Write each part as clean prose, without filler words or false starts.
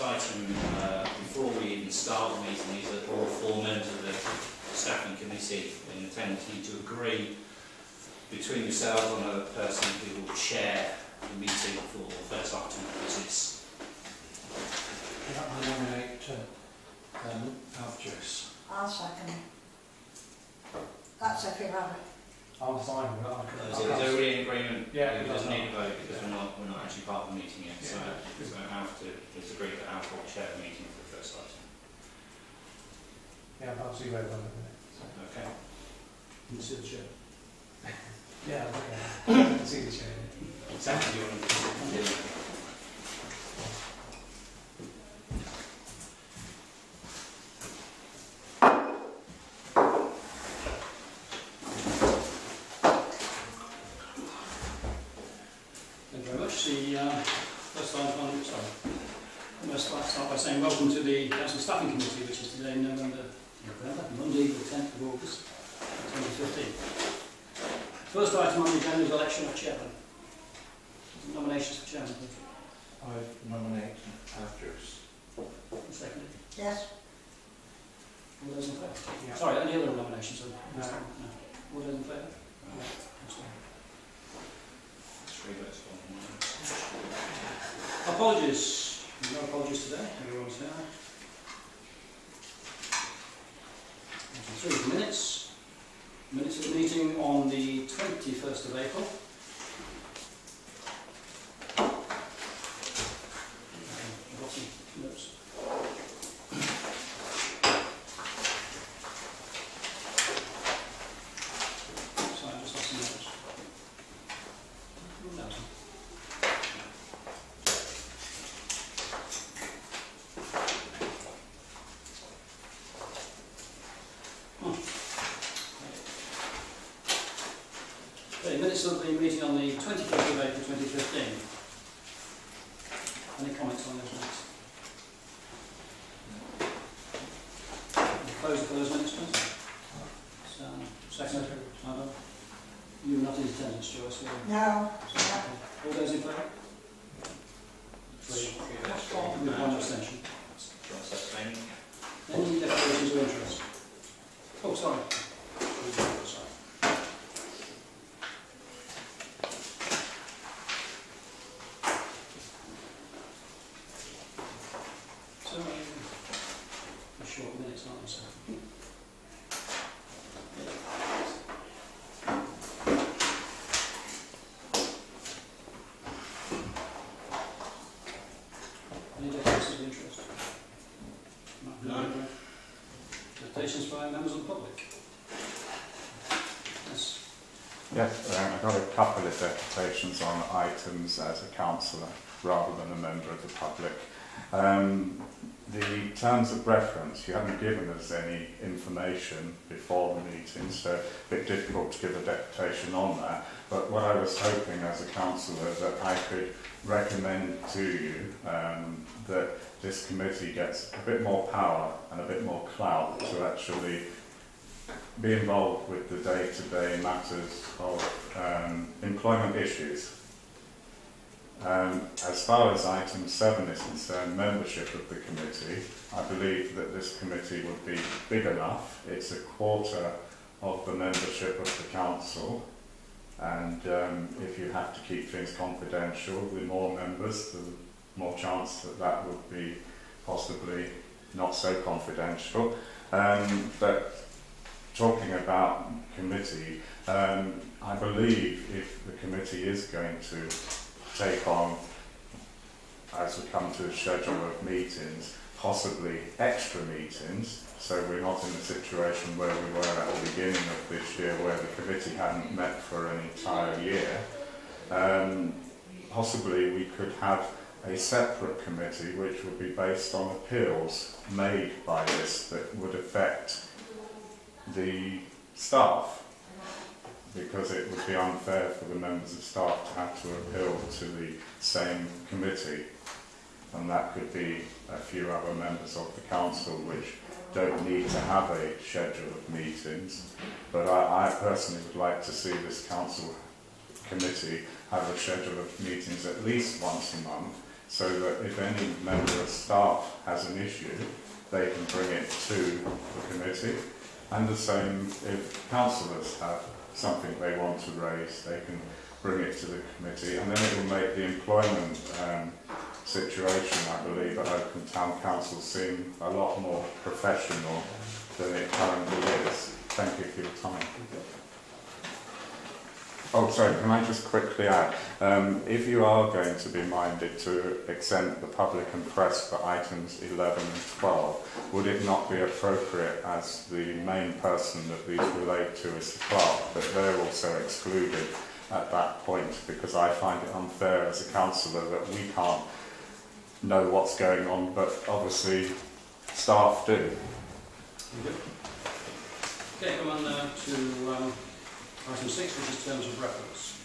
first item, before we even start the meeting, is that all 4 members of the staffing committee in attendance need to agree between yourselves on a person who will chair the meeting for the first item of business. I nominate Alf Joyce. I'll second. That's if you have it. I'm fine with that. Is everybody in agreement? Yeah. It doesn't need a vote because we're not actually part of the meeting yet. So Alf has agreed that Alf will chair the meeting for the first item. Yeah, I'll see where I'm Okay. Can you see the chair? Yeah, okay. I can see the chair. Second, you want to start by saying welcome to the Council Staffing Committee, which is today, Monday the 10th of August 2015. First item on the agenda is election of chairman. Nominations for chairman, please. I nominate Alf Joyce. Second. Yes. All those in favour? Yeah. Sorry, any other nominations? No. All those in favour? No. 3 votes for 1. Apologies. No apologies today. Everyone's here. Through the minutes. Minutes of the meeting on the 21st of April. I've got some notes. Sorry, I just lost some notes. No. Minutes of the meeting on the 21st of April 2015. Any comments on those minutes? Close for those minutes, please. Second. Adam? You were not in attendance, Joyce, were you? No. All those in favour? 3. With 1 abstention. Any declarations of interest? Oh, sorry. Short minutes, aren't they, sir? Any declarations of interest? No. Presentations by members of the public? Yes. Yes, I've got a couple of deputations on items as a councillor rather than a member of the public. The terms of reference, you haven't given us any information before the meeting, so a bit difficult to give a deputation on that. But what I was hoping as a councillor that I could recommend to you that this committee gets a bit more power and a bit more clout to actually be involved with the day-to-day matters of employment issues. As far as item 7 is concerned, membership of the committee, I believe that this committee would be big enough. It's a quarter of the membership of the council, and if you have to keep things confidential, the more members, the more chance that that would be possibly not so confidential. But talking about committee, I believe if the committee is going to take on, as we come to the schedule of meetings, possibly extra meetings, so we're not in a situation where we were at the beginning of this year where the committee hadn't met for an entire year. Possibly we could have a separate committee which would be based on appeals made by this that would affect the staff, because it would be unfair for the members of staff to have to appeal to the same committee, and that could be a few other members of the council which don't need to have a schedule of meetings. But I personally would like to see this council committee have a schedule of meetings at least once a month, so that if any member of staff has an issue, they can bring it to the committee. And the same if councillors have something they want to raise, they can bring it to the committee, and then it will make the employment situation, I believe, at Oakham Town Council seem a lot more professional than it currently is. Thank you for your time. Oh, sorry, can I just quickly add, if you are going to be minded to exempt the public and press for items 11 and 12, would it not be appropriate, as the main person that these relate to is the clerk, that they're also excluded at that point? Because I find it unfair as a councillor that we can't know what's going on, but obviously staff do. Okay, come on now to item 6, which is terms of reference.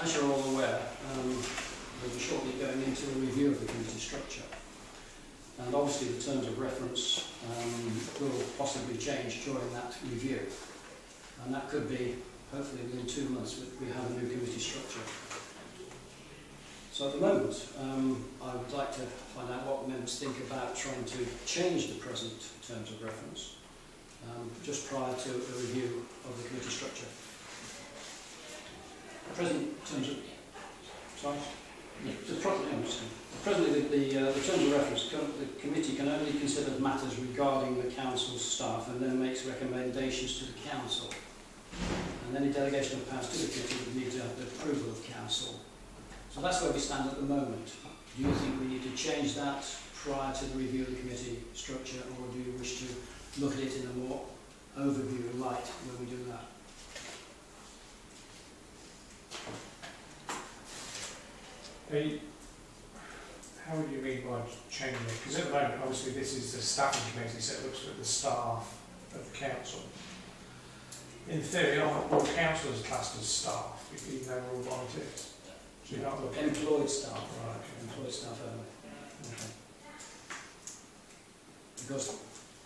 As you're all aware, we'll be shortly going into a review of the committee structure. And obviously the terms of reference will possibly change during that review. And that could be, hopefully within 2 months, we have a new committee structure. So at the moment, I would like to find out what members think about trying to change the present terms of reference. Just prior to a review of the committee structure. Presently, the terms of reference, the committee can only consider matters regarding the council's staff and then makes recommendations to the council. And any delegation of powers to the committee would need to have the approval of council. So that's where we stand at the moment. Do you think we need to change that prior to the review of the committee structure, or do you wish to look at it in a more overview light when we do that? How would you mean by changing it? Because at the moment, obviously, this is the staffing committee, so it looks at the staff of the council. In theory, all councillors classed as staff, even though we're all volunteers. So you're not looking employed staff, right? Okay. Employed staff only. Okay. Because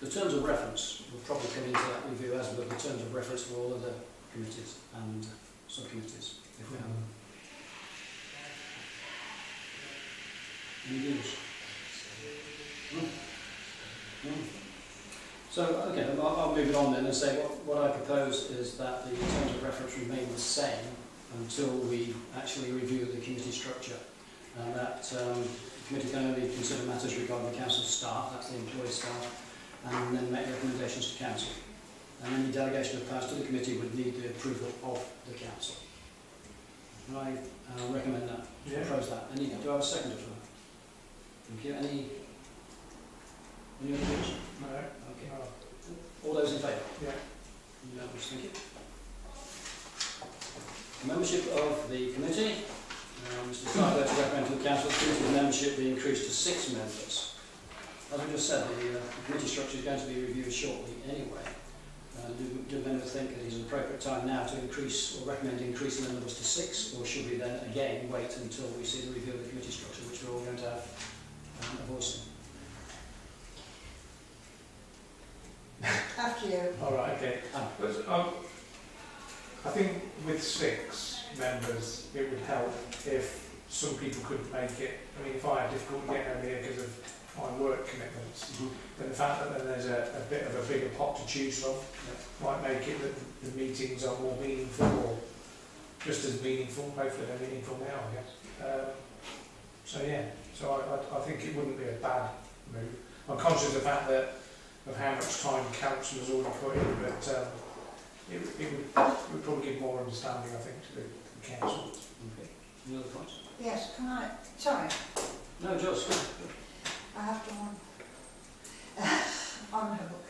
the terms of reference will probably come into that review, as will the terms of reference for all other committees and subcommittees, if we have them. Any views? No? No? So, okay, I'll move it on then and say what I propose is that the terms of reference remain the same until we actually review the committee structure. And that the committee can only consider matters regarding the council staff, that's the employed staff, and then make recommendations to council. And any delegation of powers to the committee would need the approval of the council. And I recommend that, propose that. Do I have a seconder for that? Thank you. Any other views? No. Okay. No. All those in favour? Yeah. Unanimous, thank you. Membership of the committee. Mr. Snyder to recommend to the council that the committee's membership be increased to 6 members. As I just said, the committee structure is going to be reviewed shortly anyway. Do members think that it's an appropriate time now to increase or recommend increasing the numbers to 6, or should we then again wait until we see the review of the committee structure, which we're all going to have a voice in? After you. All right. Okay. But, I think with 6 members, it would help if some people couldn't make it. I mean, if I had difficulty getting over here because of my work commitments, then the fact that then there's a bit of a bigger pot to choose from might make it that the meetings are more meaningful, or just as meaningful. Hopefully they're meaningful now, I guess. So yeah, so I think it wouldn't be a bad move. I'm conscious of the fact that of how much time council has already put in, but it would probably give more understanding, I think, to the council. Okay. Any other points? Yes, can I? Sorry. No, just. I have to on her book.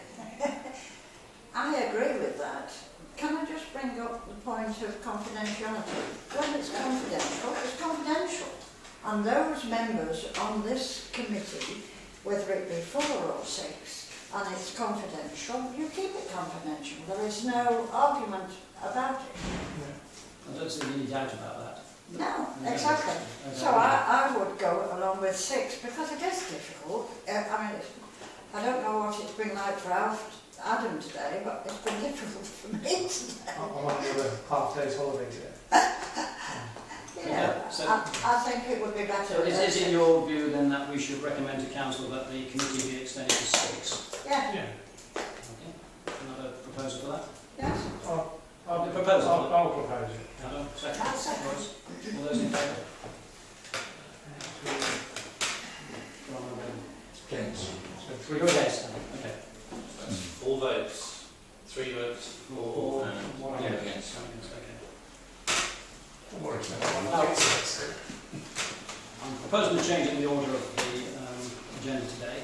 I agree with that. Can I just bring up the point of confidentiality? When it's confidential, it's confidential. And those members on this committee, whether it be 4 or 6, and it's confidential, you keep it confidential. There is no argument about it. I don't see any doubt about that. No, exactly. So I would go along with 6 because it is difficult. I mean, I don't know what it's been like for Adam today, but it's been difficult for me today. I might do a half day's holiday today. Yeah, So- I think it would be better. So is it your view then that we should recommend to council that the committee be extended to 6? Yeah, Yeah. Okay. Another proposal for that? yes. I'll The proposal. I'll propose it. Hello, second. I'll second. Royce? All those in favour? Go on, Against. So Three 3 against. Okay. That's 4 votes, 3 votes for, and One 1 against. against. Okay. Don't worry, so one against. I'm proposing a change in the order of the agenda today.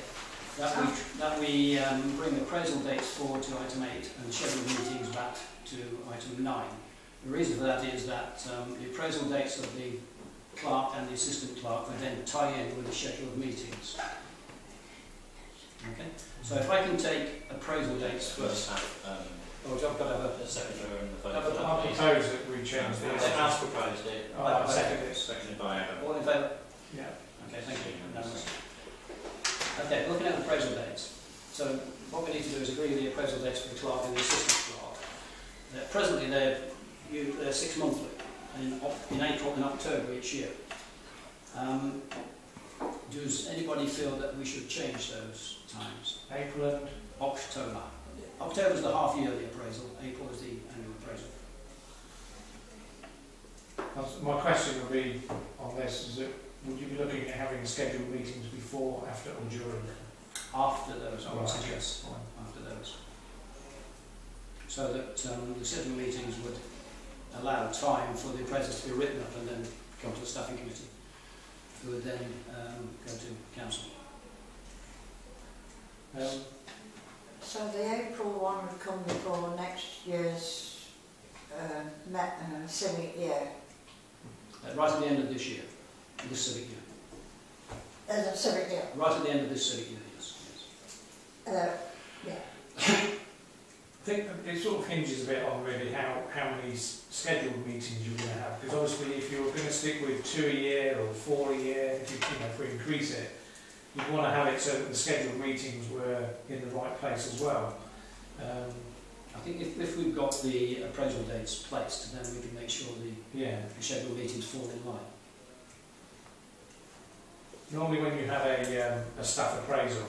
That we bring appraisal dates forward to item 8 and scheduled meetings back to item 9. The reason for that is that the appraisal dates of the clerk and the assistant clerk would then tie in with the scheduled meetings. Okay, so if I can take appraisal dates first. Oh, I've got to have The secretary and the vote I for that, please. propose that we change the House proposed it, I second it. seconded by Adam. all in favour? Yeah. Okay, thank you. Unanimous. Okay, looking at appraisal dates. So what we need to do is agree the appraisal dates for the clerk and the assistant clerk. Presently they're 6 monthly, in April and October each year. Does anybody feel that we should change those times? April and October. October is the half-yearly appraisal, April is the annual appraisal. my question would be on this is that would you be looking at having scheduled meetings before, after or during? After those, I would Right. suggest, after those. So that the scheduled meetings would allow time for the appraisals to be written up and then come to the staffing committee, who would then go to council. So the April one would come before next year's civic year. Right at the end of this year, this civic year. As a civic year. Right at the end of this civic year, yes. Yeah. I think it sort of hinges a bit on really how many scheduled meetings you're going to have, because obviously if you're going to stick with 2 a year or 4 a year, if we increase it, you'd want to have it so that the scheduled meetings were in the right place as well. I think if we've got the appraisal dates placed, then we can make sure the scheduled meetings fall in line. Normally when you have a staff appraisal,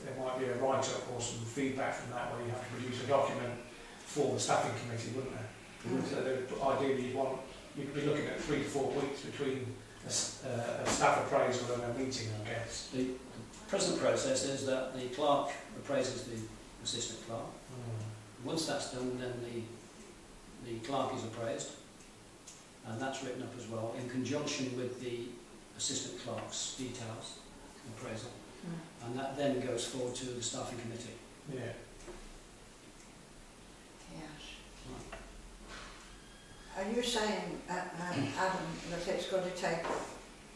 there might be a write-up or some feedback from that where you have to produce a document for the staffing committee, wouldn't there? So ideally you'd be looking at 3 to 4 weeks between a staff appraisal and a meeting, I guess. The present process is that the clerk appraises the assistant clerk. Once that's done, then the clerk is appraised, and that's written up as well in conjunction with the assistant clerk's details appraisal, and that then goes forward to the staffing committee. Yeah. Yes. Are you saying, Adam, that it's going to take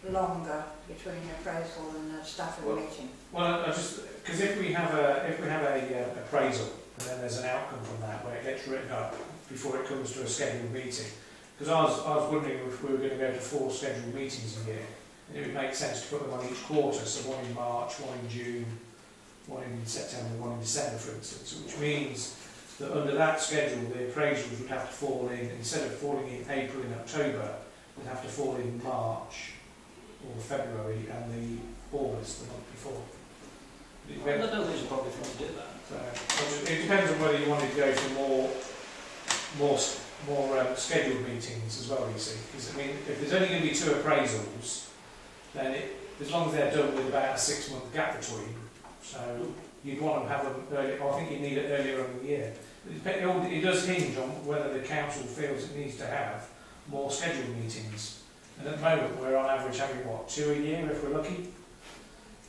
longer between the appraisal and the staffing meeting? Well, I just because if we have a appraisal and then there's an outcome from that where it gets written up before it comes to a scheduled meeting, because I was wondering if we were going to go to 4 scheduled meetings a year, and it would make sense to put them on each quarter, so 1 in March, 1 in June, 1 in September, 1 in December, for instance, which means that under that schedule the appraisals would have to fall in, instead of falling in April and October, would have to fall in March or February and the August the month before. I don't think there's a problem if you want to do that. It depends on whether you wanted to go for more scheduled meetings as well, you see. Because I mean, if there's only going to be 2 appraisals, then as long as they're done with about a 6-month gap between, so you'd want to have them early. I think you need it earlier in the year. It does hinge on whether the council feels it needs to have more scheduled meetings. And at the moment, we're on average having, what, 2 a year if we're lucky?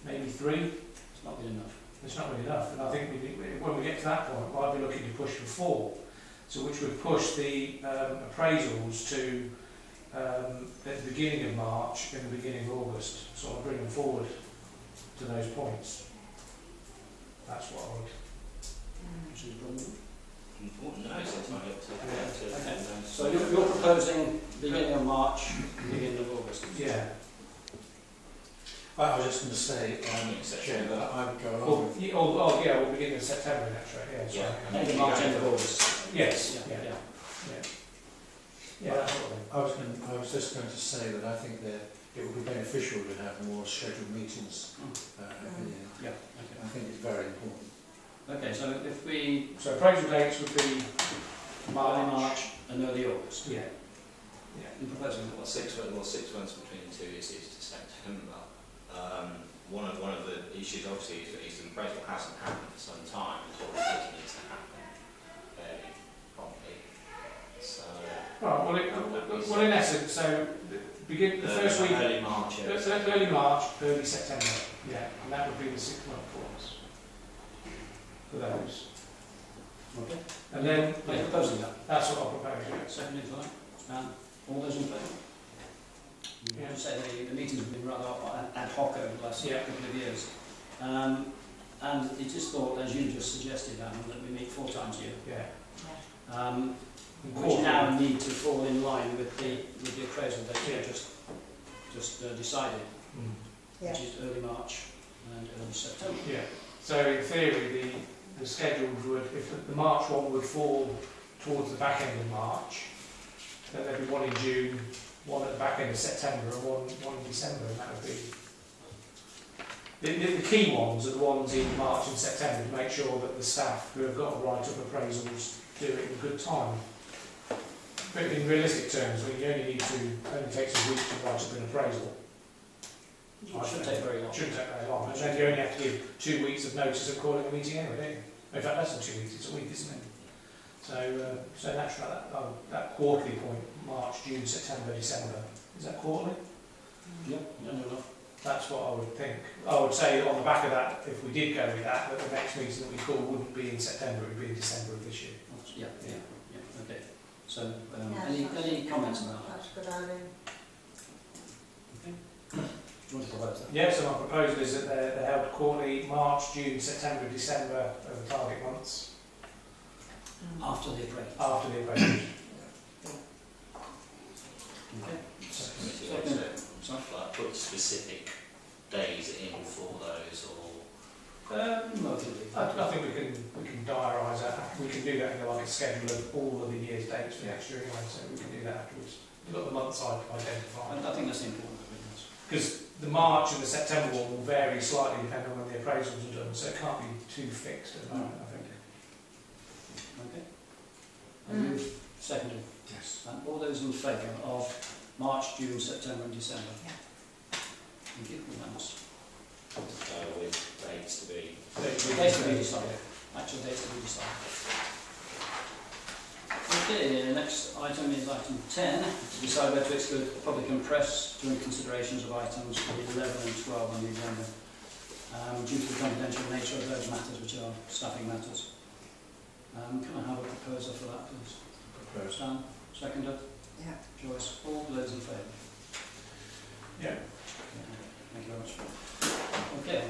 Maybe 3? It's not good enough. It's not really enough. And I think when we get to that point, I'd be looking to push for 4. So which would push the appraisals to at the beginning of March, in the beginning of August. So I'll bring them forward to those points. That's what I would. Which is a problem. Important, no, it's entirely up to Okay. So you're proposing beginning of March, beginning of August? Yeah. I was just going to say, Chair, that I would go along with. Yeah, we'll begin in September, actually. Yeah, sorry. End of March, end of August? Yes. Yeah. Yeah. Yeah, that's what I was just going to say that I think that it would be beneficial to have more scheduled meetings. Yeah, okay. I think it's very important. Okay, so if we So appraisal dates would be early March. March and early August. Yeah. You're proposing Well, 6 months between the 2 is to September. One of the issues obviously is the appraisal hasn't happened for some time, so it does need to happen fairly promptly. So, Right, well, in essence, so the first week, early March. early March, early September, yeah, and that would be the 6-month course for those. Okay. And then, Are you proposing that? that's what I'll propose, yeah. Seconded for that? All those in favour? Yeah. You say the meetings have been rather ad hoc over the last couple of years. And it is thought, as you just suggested, Anne, that we meet 4 times a year. Yeah. Which now need to fall in line with the appraisal that you just decided, which is early March and early September. Yeah. So in theory, the schedules would, if the March one would fall towards the back end of March, then there'd be one in June, one at the back end of September, and one in December, and that would be. The key ones are the ones in March and September to make sure that the staff who have got to write up appraisals do it in good time. But in realistic terms, you only takes a week to write up an appraisal. It shouldn't take very long. Shouldn't take very long. And then you only have to give 2 weeks of notice of calling a meeting anyway, don't you? In fact, less than 2 weeks, it's a week, isn't it? So naturally, that quarterly point, March, June, September, December, is that quarterly? Yeah, no. That's what I would think. I would say on the back of that, if we did go with that the next meeting that we call wouldn't be in September, it would be in December of this year. Yeah, okay. So, Yes, any comments about that? That's a good idea. Okay. Do you want to propose that? Yeah, so my proposal is that they're held quarterly, March, June, September, December are the target months. After the appraisal. After the appraisal. Okay. So, put specific days in for those, or I think we can diarise that. We can do that in like a schedule of all of the year's dates for next year anyway, so we can do that afterwards. We've got the months identified. I think that's important. Because the March and the September one will vary slightly depending on when the appraisals are done, so it can't be too fixed at the moment, I think. Okay. And you seconded? Yes. And all those in favour of March, June, September and December? Yeah. Thank you. Unanimous. with dates to be. Dates to be decided. Actual dates to be decided. Okay, the next item is item 10, to decide whether to exclude public and press during considerations of items 11 and 12 on the agenda, due to the confidential nature of those matters, which are staffing matters. Can I have a proposer for that, please? Proposed. Sam, seconded? Yeah. Joyce, all those in favour? Yeah. Thank you very much. Okay.